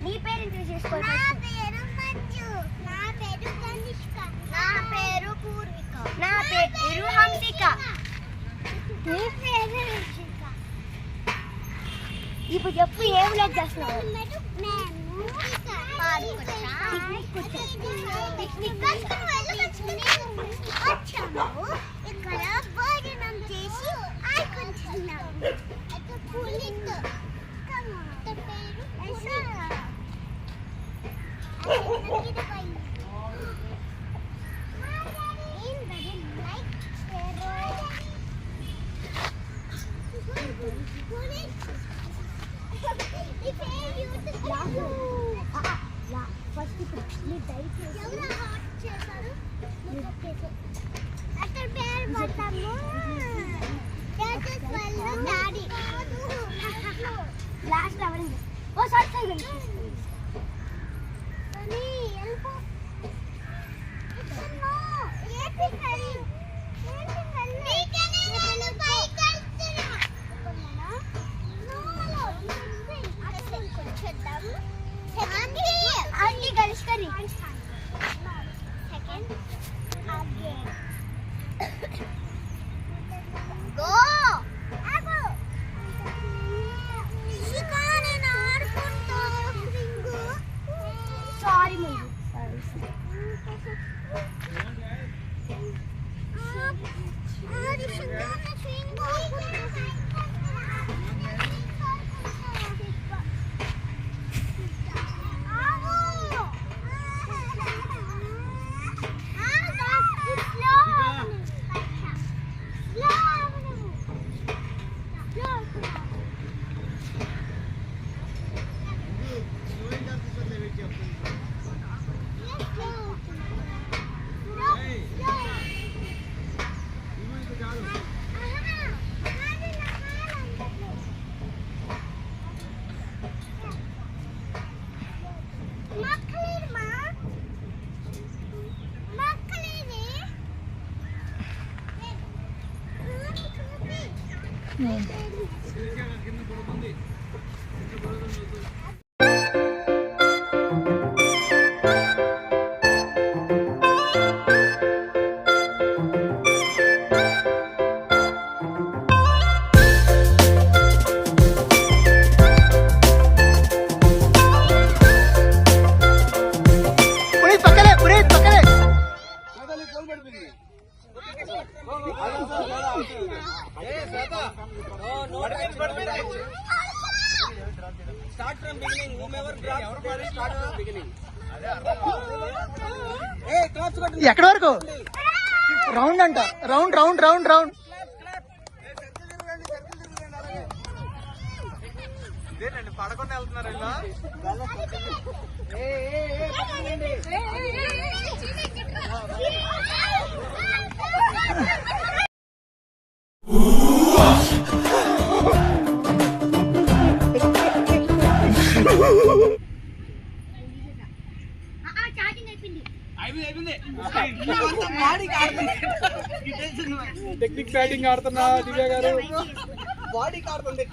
నీ పేరు ఇంట్రడ్యూస్ చేసుకో. నా పేరు మంజు. నా పేరు కనిష్క. నా పేరు పూర్విక. నా పేరు హంసిక. నీ పేరు రిషిక. ఇప్పుడు చెప్పు ఏం లేదు చేస్తున్నావు? ఇక్కడ భోజనం చేసి ఆడుకుంటున్నాము. లాస్ట్ అవరింది ఓ సార్ आंटी गलिश करी सेकंड आगे गो आगो शिकाने ना आडुకుంటూ రింగు సారీ ముందు ఆడి शिकाने ring Start from beginning. Whomever drops, they start from beginning. ఎక్కడి వరకు రౌండ్ అంట రౌండ్ రౌండ్ రౌండ్ రౌండ్ పడకుండా వెళ్తున్నారు టెక్నిక్ బ్యాటింగ్ ఆడుతున్నా దివ్య గారు బాడీ ఆడుతుంది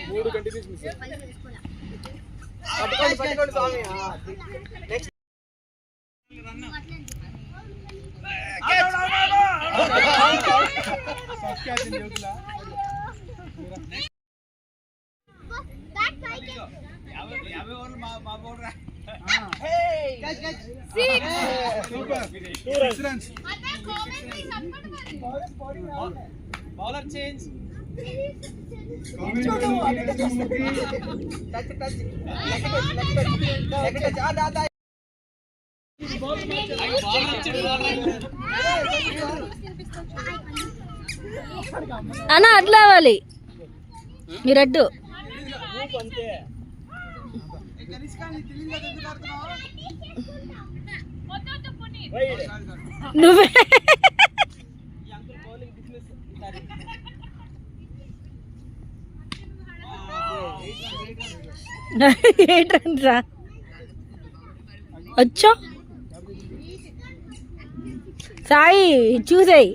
మూడు కంటిన్యూస్ మిస్ పట్టుకోండి స్వామి నెక్స్ట్ బౌలర్ చేంజ్ అన్న అట్లా అవ్వాలి మీరు అడ్డు నువ్వే ఏంట్రా వచ్చా సాయి చూసేయి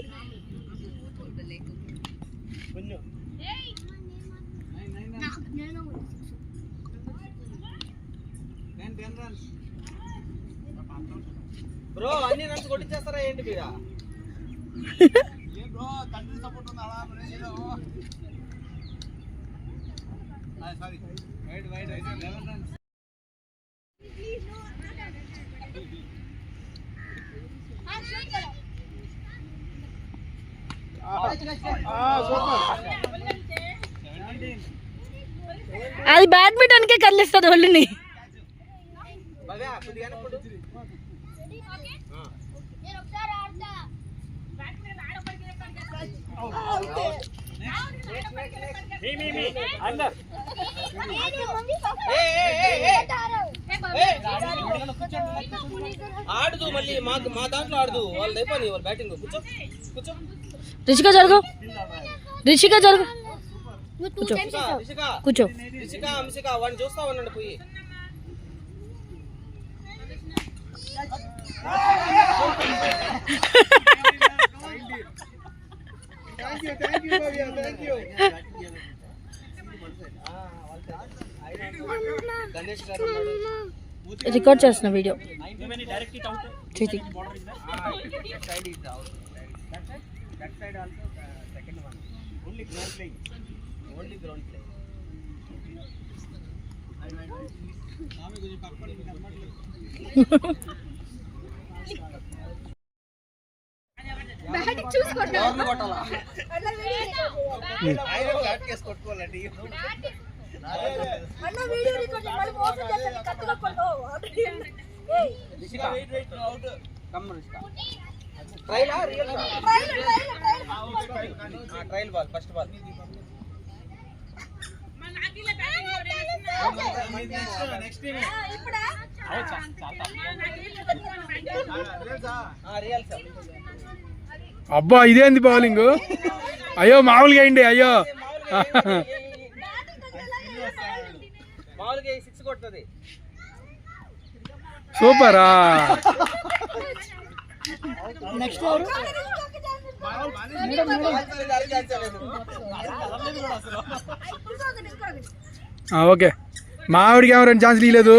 బ్రో అన్ని రన్స్ కొట్టించేస్తారా ఏంటి మీరు? అది బ్యాడ్మింటన్ కే కదిలిస్తుంది ఒళ్ళుని. భవ్య కొద్దిగా వెనక్కి కొట్టు. ఆడదు మళ్ళీ మా దాంట్లో ఆడదు. వాళ్ళు అయిపోయి వాళ్ళు బ్యాటింగ్. కూర్చో కూర్చో. రిషిక జరుగు, రిషిక జరుగు, కూర్చో కూర్చో. రిషిక అంశిక వాడిని చూస్తా ఉండండి పోయి. గణేష్ గారు రికార్డ్ చేస్తున్న వీడియో. చేతి that side also second one only ground playing आमी कुछ पकड़ బ్యాటింగ్ చూసుకోండి ఎవరిని కొట్టాలా అన్న వీడియో బ్యాట్ కేస్ కొట్టుకోవాలండి అన్న వీడియో రికార్డ్ మళ్ళీ మోసం చేస్తాను కత్తిగా కొట్టు ఏయ్ Rishika wait out come Rishika trial ఆ real trial ball first ball మన నాకిల బ్యాటింగ్ నెక్స్ట్ టీమ్ ఇప్పుడా రియల్ సార్. అబ్బా ఇదేంది బౌలింగ్? అయ్యో మామూలుగా అయింది. అయ్యో మామూలుగా 6 కొడుతుంది. సూపరా. నెక్స్ట్ ఎవరు? ఓకే మా ఆవిడకి ఏమో 2 ఛాన్స్లు ఇవ్వలేదు.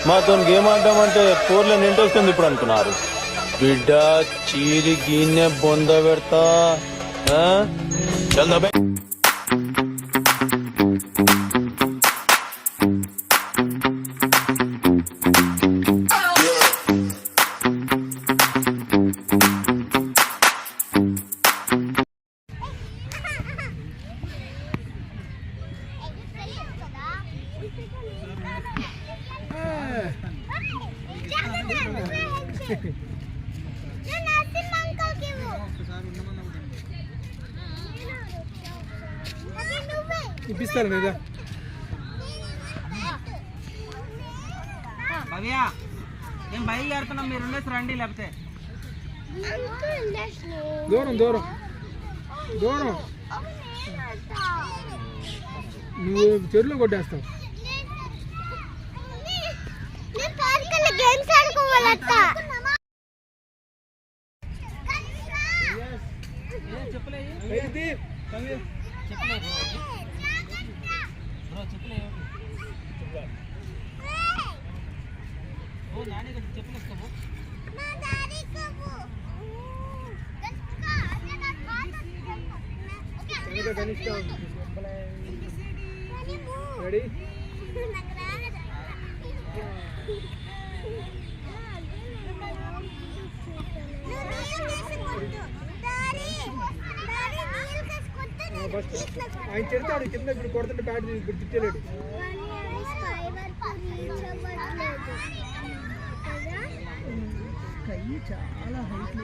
మాతో గేమ్ ఆడదామంటే 4 లేని ఇంట్రెస్ట్ ఉంది ఇప్పుడు అనుకున్నారు. బిడ్డ చీరి గిన్నె బొంద పెడతా చల్ దబే. ఇప్పిస్తారు లేదా? భవ్య నేను బయలుదేరుతున్నాం, మీరు ఉండేసి రండి. లేకపోతే దూరం దూరం దూరం నువ్వు చెరువులో కొట్టేస్తావు. రెడీ ఆయన చెడతాడు కింద. ఇప్పుడు కొడుతుంటే బ్యాట్ ఇప్పుడు తిట్టలేడు. చాలా హైట్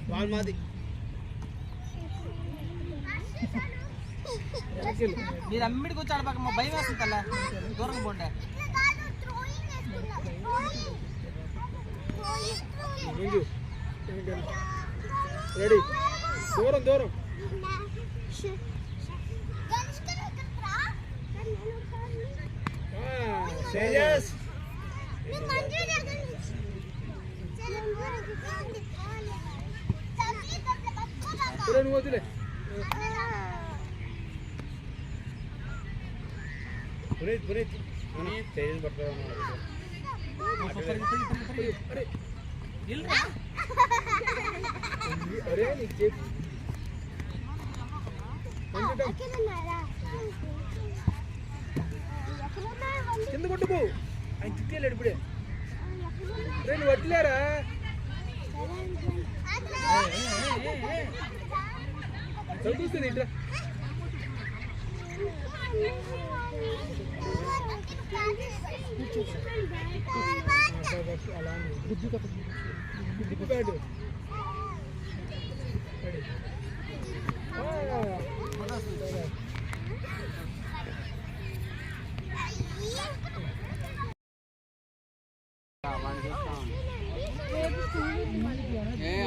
బాల్ మాది. మీరు అమ్మిడికి వచ్చాడు పక్క మా భయం వేస్తుంది కల్లా. దూరం పోండి. రెడీ దూరం దూరం శ్రేయస్ నువ్వు వదిలే పునీత్ పునీత్ పునీత్ శ్రేయస్ పట్టుకోవడం అరే నీకు చెప్పు కింద కొట్టుకో ఆయన తిట్టేలేడు ఇప్పుడే రే నువ్వు వట్లేరా చదువుతుంది ఇంట్రా అలా గుడ్డు ప్యాడు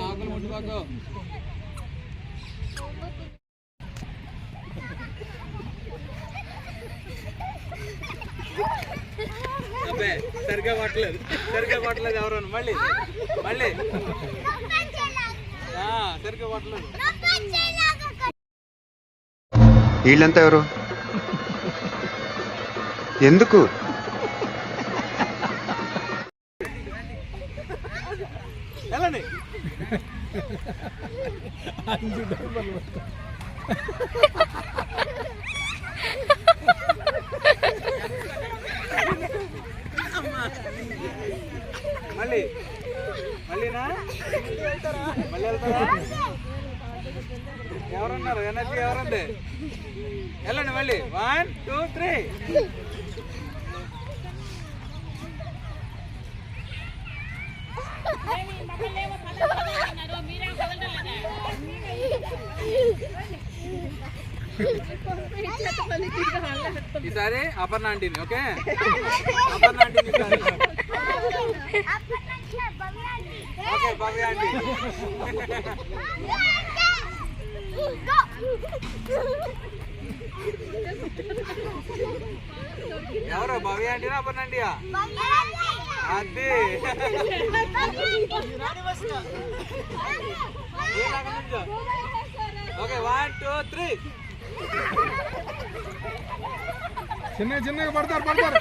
ఆకులు ముట్టుకోకు అబ్బే సరిగ్గా కొట్టలేదు ఎవరు మళ్ళీ మళ్ళీ సరిగ్గా కొట్టలేదు వీళ్ళంతా ఎవరు ఎందుకు వెళ్ళండి మళ్ళీ మళ్ళీనా మళ్ళీ వెళ్తారా ఎవరున్నారు ఎనర్జీ ఎవరుంది వెళ్ళండి మళ్ళీ 1 2 3 ఈసారి అపర్ణ ఆంటీని ఓకే అపర్ణ ఆంటీని ఓకే భవ్య ఆంటీ ఎవరు భవ్య ఆంటీనా అపర్ణ ఆంటీయా అది ఓకే 1 2 3 చిన్నగా పడతారు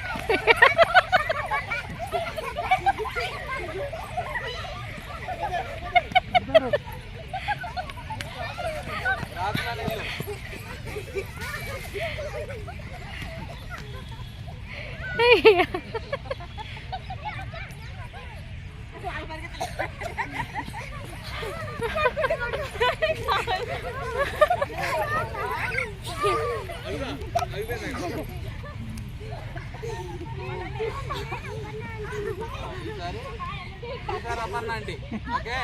ఈసారి అపర్ణ ఆంటీ ఓకే